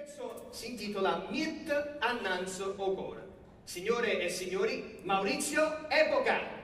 pezzo si intitola Miet annanzo Ogor. Signore e signori, Maurizio Epoca.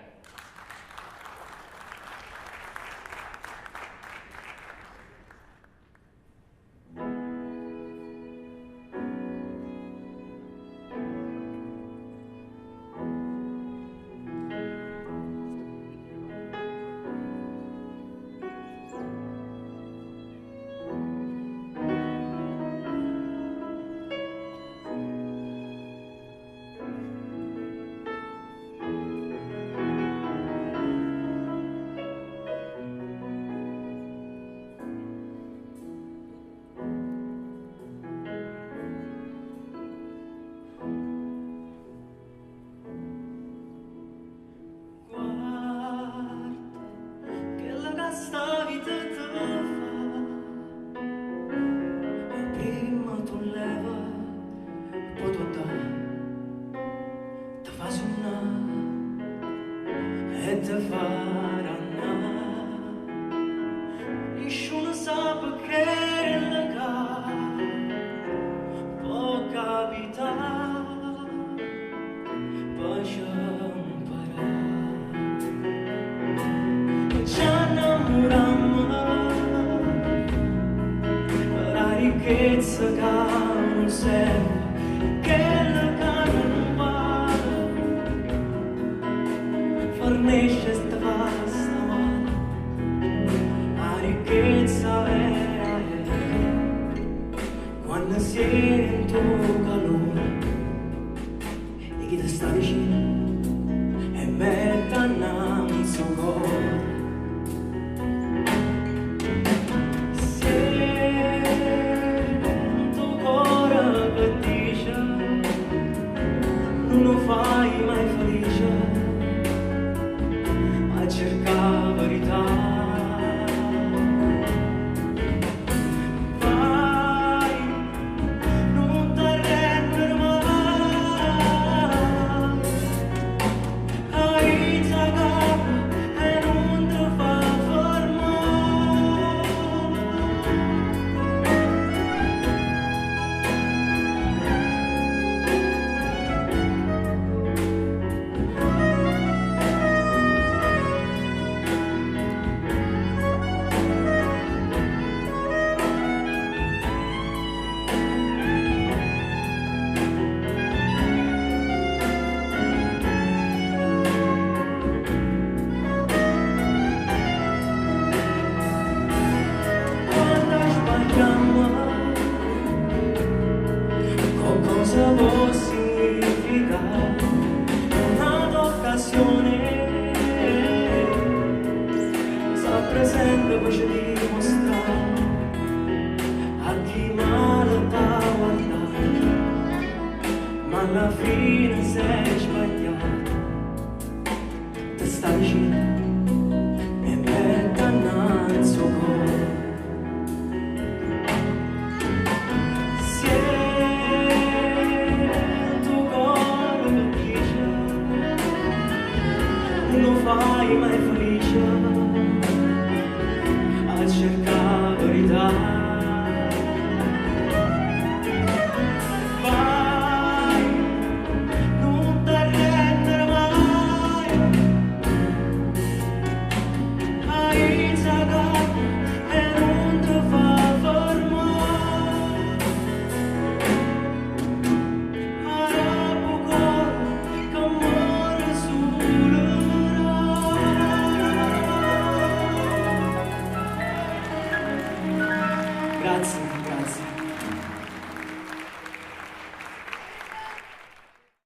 Sta vita te fa e prima tu leva poi tu te fa suonare e te fa rannare nessuno sa perché la può capitare poi ci la ricchezza che non serve, che la non va, fornisce sta pasta male, la ricchezza vera è quando sento calore e chi ti sta vicino e mette innanzi un cuore. Non fai mai felice a cercare verità. Vai, non ti arrendere mai, alza capo e non ti fa cosa può significare un'occasione sta presente poi ci dimostrare a chi male t'ha guardato ma alla fine sei sbagliato ti sta vicino e mette innanzi un cuore. Non fai mai